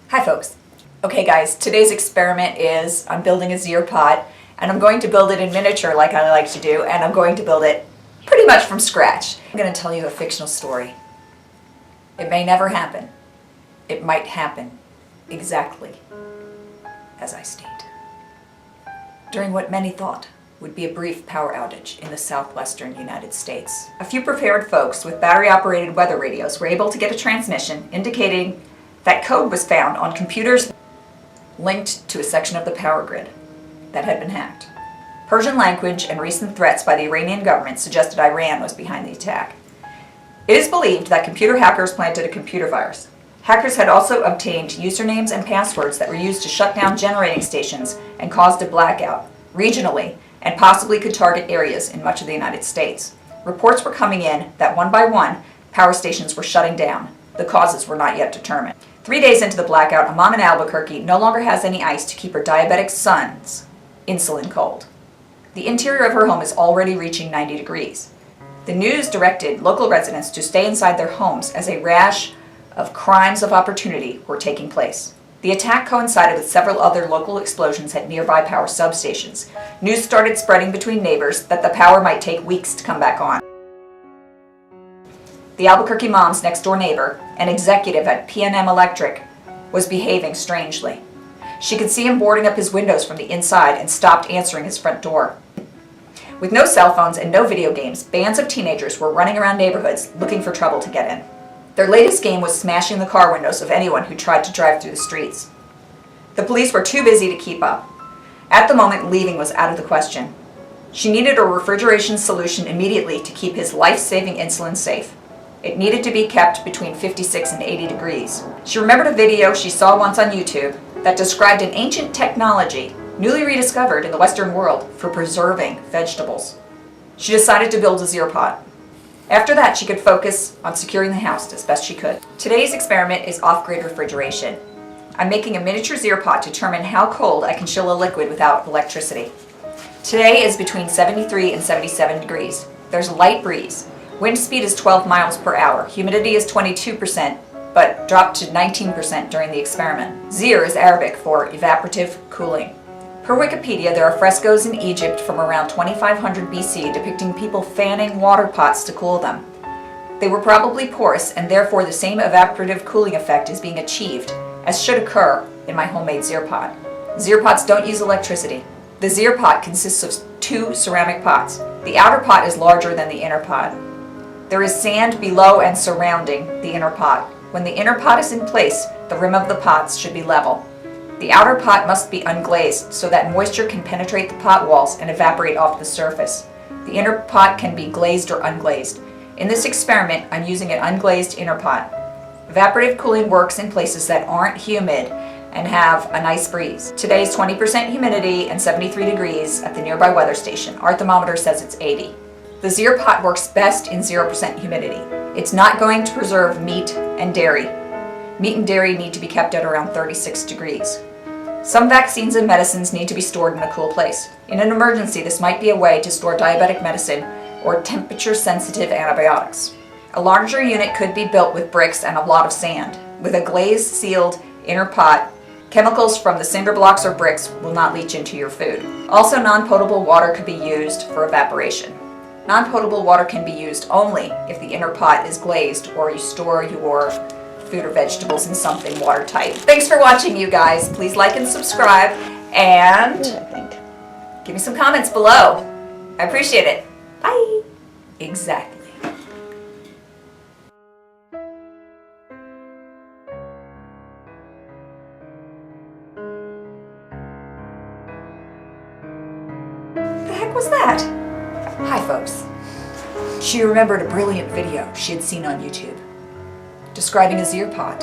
Hi folks. Okay guys, today's experiment is I'm building a Zeer pot, and I'm going to build it in miniature like I like to do, and I'm going to build it pretty much from scratch. I'm going to tell you a fictional story. It may never happen. It might happen exactly as I state. During what many thought would be a brief power outage in the southwestern United States, a few prepared folks with battery-operated weather radios were able to get a transmission indicating that code was found on computers linked to a section of the power grid that had been hacked. Persian language and recent threats by the Iranian government suggested Iran was behind the attack. It is believed that computer hackers planted a computer virus. Hackers had also obtained usernames and passwords that were used to shut down generating stations and caused a blackout regionally and possibly could target areas in much of the United States. Reports were coming in that one by one, power stations were shutting down. The causes were not yet determined. 3 days into the blackout, a mom in Albuquerque no longer has any ice to keep her diabetic son's insulin cold. The interior of her home is already reaching 90 degrees. The news directed local residents to stay inside their homes as a rash of crimes of opportunity were taking place. The attack coincided with several other local explosions at nearby power substations. News started spreading between neighbors that the power might take weeks to come back on. The Albuquerque mom's next-door neighbor, an executive at P&M Electric, was behaving strangely. She could see him boarding up his windows from the inside and stopped answering his front door. With no cell phones and no video games, bands of teenagers were running around neighborhoods looking for trouble to get in. Their latest game was smashing the car windows of anyone who tried to drive through the streets. The police were too busy to keep up. At the moment, leaving was out of the question. She needed a refrigeration solution immediately to keep his life-saving insulin safe. It needed to be kept between 56 and 80 degrees. She remembered a video she saw once on YouTube that described an ancient technology newly rediscovered in the Western world for preserving vegetables. She decided to build a Zeer pot. After that, she could focus on securing the house as best she could. Today's experiment is off-grid refrigeration. I'm making a miniature Zeer pot to determine how cold I can chill a liquid without electricity. Today is between 73 and 77 degrees. There's a light breeze. Wind speed is 12 miles per hour. Humidity is 22%, but dropped to 19% during the experiment. Zeer is Arabic for evaporative cooling. Per Wikipedia, there are frescoes in Egypt from around 2500 BC depicting people fanning water pots to cool them. They were probably porous, and therefore the same evaporative cooling effect is being achieved, as should occur in my homemade Zeer pot. Zeer pots don't use electricity. The Zeer pot consists of 2 ceramic pots. The outer pot is larger than the inner pot. There is sand below and surrounding the inner pot. When the inner pot is in place, the rim of the pots should be level. The outer pot must be unglazed so that moisture can penetrate the pot walls and evaporate off the surface. The inner pot can be glazed or unglazed. In this experiment, I'm using an unglazed inner pot. Evaporative cooling works in places that aren't humid and have a nice breeze. Today's 20% humidity and 73 degrees at the nearby weather station. Our thermometer says it's 80. The Zeer pot works best in 0% humidity. It's not going to preserve meat and dairy. Meat and dairy need to be kept at around 36 degrees. Some vaccines and medicines need to be stored in a cool place. In an emergency, this might be a way to store diabetic medicine or temperature-sensitive antibiotics. A larger unit could be built with bricks and a lot of sand. With a glazed, sealed inner pot, chemicals from the cinder blocks or bricks will not leach into your food. Also, non-potable water could be used for evaporation. Non-potable water can be used only if the inner pot is glazed or you store your food or vegetables in something watertight. Thanks for watching, you guys. Please like and subscribe, and give me some comments below. I appreciate it. Bye. Exactly. The heck was that? Hi, folks. She remembered a brilliant video she had seen on YouTube describing a Zeer pot